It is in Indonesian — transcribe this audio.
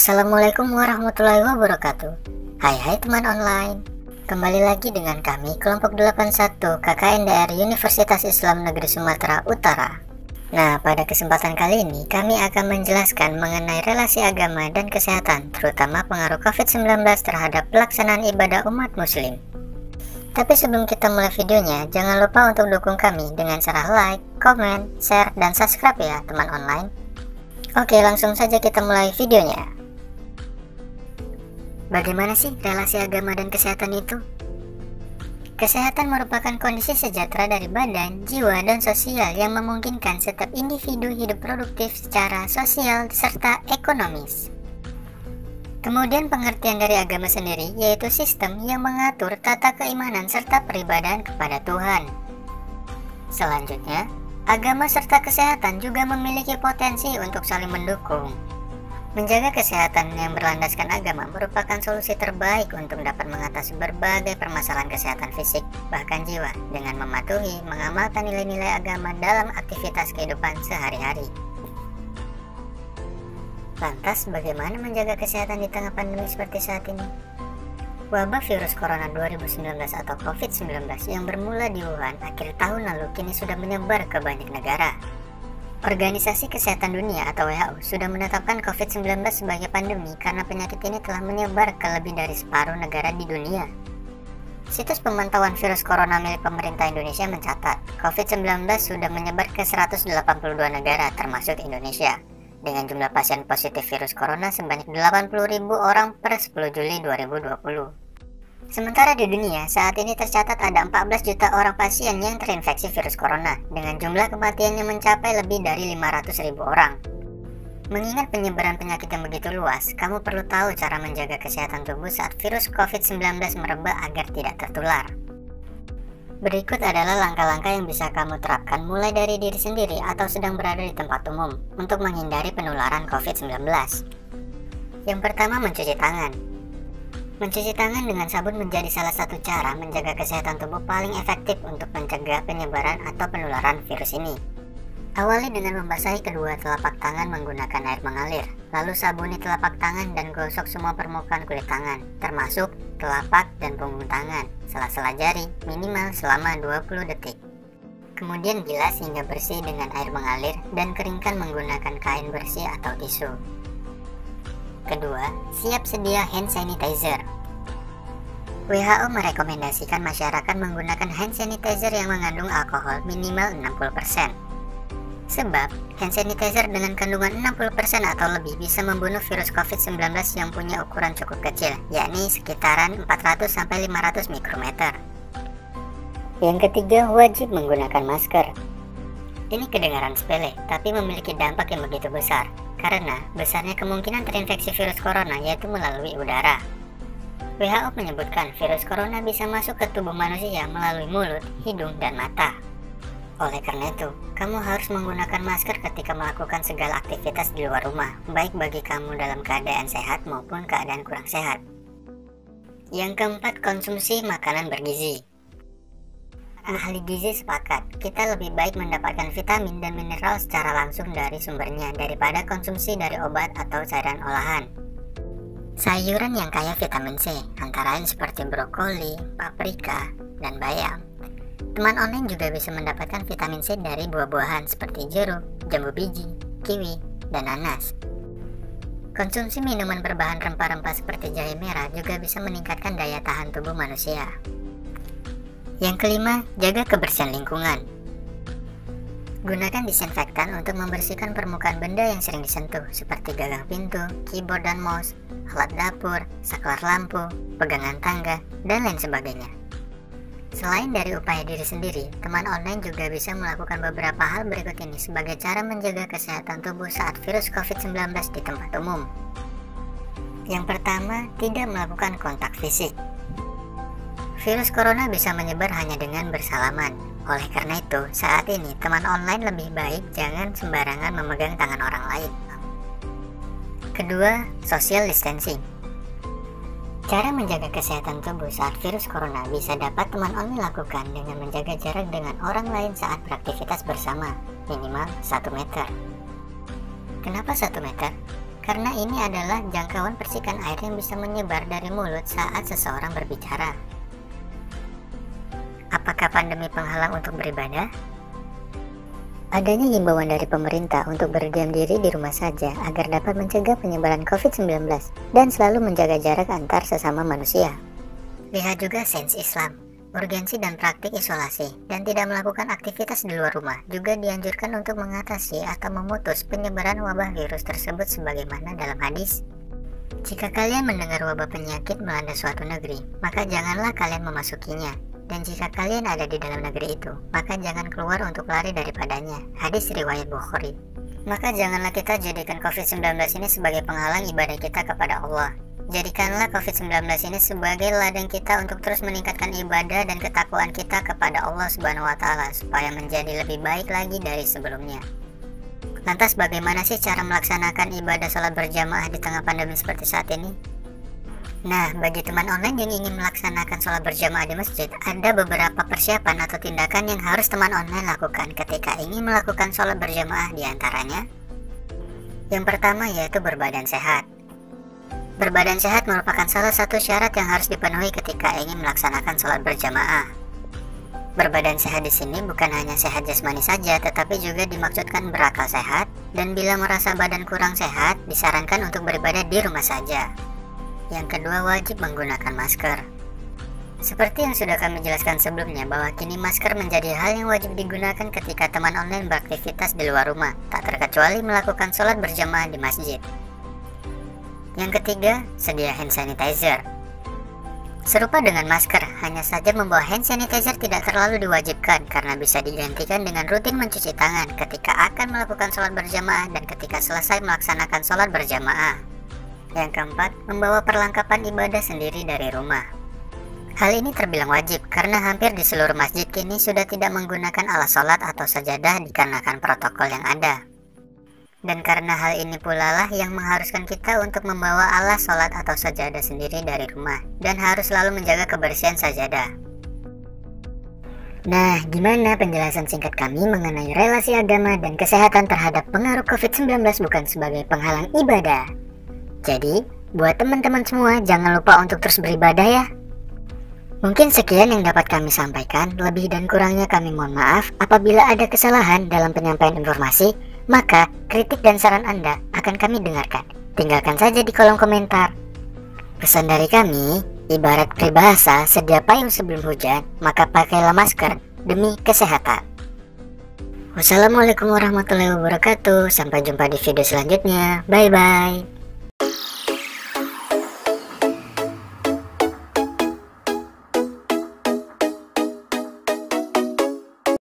Assalamualaikum warahmatullahi wabarakatuh. Hai teman online. Kembali lagi dengan kami kelompok 81 KKNDR Universitas Islam Negeri Sumatera Utara. Nah, pada kesempatan kali ini kami akan menjelaskan mengenai relasi agama dan kesehatan, terutama pengaruh COVID-19 terhadap pelaksanaan ibadah umat muslim. Tapi sebelum kita mulai videonya, jangan lupa untuk dukung kami dengan cara like, komen, share, dan subscribe ya teman online. Oke, langsung saja kita mulai videonya. Bagaimana sih relasi agama dan kesehatan itu? Kesehatan merupakan kondisi sejahtera dari badan, jiwa, dan sosial yang memungkinkan setiap individu hidup produktif secara sosial serta ekonomis. Kemudian pengertian dari agama sendiri yaitu sistem yang mengatur tata keimanan serta peribadahan kepada Tuhan. Selanjutnya, agama serta kesehatan juga memiliki potensi untuk saling mendukung. Menjaga kesehatan yang berlandaskan agama merupakan solusi terbaik untuk dapat mengatasi berbagai permasalahan kesehatan fisik, bahkan jiwa, dengan mematuhi, mengamalkan nilai-nilai agama dalam aktivitas kehidupan sehari-hari. Lantas, bagaimana menjaga kesehatan di tengah pandemi seperti saat ini? Wabah virus corona 2019 atau COVID-19 yang bermula di Wuhan akhir tahun lalu kini sudah menyebar ke banyak negara. Organisasi Kesehatan Dunia atau WHO sudah menetapkan COVID-19 sebagai pandemi karena penyakit ini telah menyebar ke lebih dari separuh negara di dunia. Situs pemantauan virus corona milik pemerintah Indonesia mencatat, COVID-19 sudah menyebar ke 182 negara termasuk Indonesia, dengan jumlah pasien positif virus corona sebanyak 80.000 orang per 10 Juli 2020. Sementara di dunia, saat ini tercatat ada 14 juta orang pasien yang terinfeksi virus corona, dengan jumlah kematian yang mencapai lebih dari 500.000 orang. Mengingat penyebaran penyakit yang begitu luas, kamu perlu tahu cara menjaga kesehatan tubuh saat virus COVID-19 merebak agar tidak tertular. Berikut adalah langkah-langkah yang bisa kamu terapkan mulai dari diri sendiri atau sedang berada di tempat umum untuk menghindari penularan COVID-19. Yang pertama, mencuci tangan. Mencuci tangan dengan sabun menjadi salah satu cara menjaga kesehatan tubuh paling efektif untuk mencegah penyebaran atau penularan virus ini. Awali dengan membasahi kedua telapak tangan menggunakan air mengalir, lalu sabuni telapak tangan dan gosok semua permukaan kulit tangan, termasuk telapak dan punggung tangan, sela-sela jari, minimal selama 20 detik. Kemudian bilas hingga bersih dengan air mengalir dan keringkan menggunakan kain bersih atau tisu. Kedua, siap sedia hand sanitizer. WHO merekomendasikan masyarakat menggunakan hand sanitizer yang mengandung alkohol minimal 60%. Sebab, hand sanitizer dengan kandungan 60% atau lebih bisa membunuh virus COVID-19 yang punya ukuran cukup kecil, yakni sekitaran 400-500 mikrometer. Yang ketiga, wajib menggunakan masker. Ini kedengaran sepele, tapi memiliki dampak yang begitu besar, karena besarnya kemungkinan terinfeksi virus corona yaitu melalui udara. WHO menyebutkan virus corona bisa masuk ke tubuh manusia melalui mulut, hidung, dan mata. Oleh karena itu, kamu harus menggunakan masker ketika melakukan segala aktivitas di luar rumah, baik bagi kamu dalam keadaan sehat maupun keadaan kurang sehat. Yang keempat, konsumsi makanan bergizi. Ahli gizi sepakat, kita lebih baik mendapatkan vitamin dan mineral secara langsung dari sumbernya daripada konsumsi dari obat atau cairan olahan. Sayuran yang kaya vitamin C, antara lain seperti brokoli, paprika, dan bayam. Teman online juga bisa mendapatkan vitamin C dari buah-buahan seperti jeruk, jambu biji, kiwi, dan nanas. Konsumsi minuman berbahan rempah-rempah seperti jahe merah juga bisa meningkatkan daya tahan tubuh manusia. Yang kelima, jaga kebersihan lingkungan. Gunakan disinfektan untuk membersihkan permukaan benda yang sering disentuh, seperti gagang pintu, keyboard dan mouse, alat dapur, saklar lampu, pegangan tangga, dan lain sebagainya. Selain dari upaya diri sendiri, teman online juga bisa melakukan beberapa hal berikut ini sebagai cara menjaga kesehatan tubuh saat virus COVID-19 di tempat umum. Yang pertama, tidak melakukan kontak fisik. Virus corona bisa menyebar hanya dengan bersalaman. Oleh karena itu, saat ini teman online lebih baik jangan sembarangan memegang tangan orang lain. Kedua, social distancing. Cara menjaga kesehatan tubuh saat virus corona bisa dapat teman online lakukan dengan menjaga jarak dengan orang lain saat beraktivitas bersama, minimal 1 meter. Kenapa 1 meter? karena ini adalah jangkauan percikan air yang bisa menyebar dari mulut saat seseorang berbicara. Apakah pandemi penghalang untuk beribadah? Adanya himbauan dari pemerintah untuk berdiam diri di rumah saja agar dapat mencegah penyebaran COVID-19 dan selalu menjaga jarak antar sesama manusia. Lihat juga sains Islam, urgensi dan praktik isolasi, dan tidak melakukan aktivitas di luar rumah juga dianjurkan untuk mengatasi atau memutus penyebaran wabah virus tersebut sebagaimana dalam hadis. Jika kalian mendengar wabah penyakit melanda suatu negeri, maka janganlah kalian memasukinya. Dan jika kalian ada di dalam negeri itu, maka jangan keluar untuk lari daripadanya. Hadis riwayat Bukhari. Maka janganlah kita jadikan COVID-19 ini sebagai penghalang ibadah kita kepada Allah. Jadikanlah COVID-19 ini sebagai ladang kita untuk terus meningkatkan ibadah dan ketakwaan kita kepada Allah Subhanahu wa Ta'ala supaya menjadi lebih baik lagi dari sebelumnya. Lantas bagaimana sih cara melaksanakan ibadah sholat berjamaah di tengah pandemi seperti saat ini? Nah, bagi teman online yang ingin melaksanakan sholat berjamaah di masjid, ada beberapa persiapan atau tindakan yang harus teman online lakukan ketika ingin melakukan sholat berjamaah di antaranya. Yang pertama yaitu berbadan sehat. Berbadan sehat merupakan salah satu syarat yang harus dipenuhi ketika ingin melaksanakan sholat berjamaah. Berbadan sehat di sini bukan hanya sehat jasmani saja, tetapi juga dimaksudkan berakal sehat, dan bila merasa badan kurang sehat, disarankan untuk beribadah di rumah saja. Yang kedua, wajib menggunakan masker. Seperti yang sudah kami jelaskan sebelumnya, bahwa kini masker menjadi hal yang wajib digunakan ketika teman online beraktivitas di luar rumah, tak terkecuali melakukan sholat berjamaah di masjid. Yang ketiga, sedia hand sanitizer. Serupa dengan masker, hanya saja membawa hand sanitizer tidak terlalu diwajibkan karena bisa digantikan dengan rutin mencuci tangan ketika akan melakukan sholat berjamaah dan ketika selesai melaksanakan sholat berjamaah. Yang keempat, membawa perlengkapan ibadah sendiri dari rumah. Hal ini terbilang wajib karena hampir di seluruh masjid kini sudah tidak menggunakan alas sholat atau sajadah dikarenakan protokol yang ada. Dan karena hal ini pula lah yang mengharuskan kita untuk membawa alas sholat atau sajadah sendiri dari rumah dan harus selalu menjaga kebersihan sajadah. Nah, gimana penjelasan singkat kami mengenai relasi agama dan kesehatan terhadap pengaruh COVID-19 bukan sebagai penghalang ibadah? Jadi, buat teman-teman semua jangan lupa untuk terus beribadah ya. Mungkin sekian yang dapat kami sampaikan, lebih dan kurangnya kami mohon maaf. Apabila ada kesalahan dalam penyampaian informasi, maka kritik dan saran Anda akan kami dengarkan. Tinggalkan saja di kolom komentar. Pesan dari kami, ibarat peribahasa sedia payung sebelum hujan, maka pakailah masker demi kesehatan. Wassalamualaikum warahmatullahi wabarakatuh. Sampai jumpa di video selanjutnya. Bye-bye.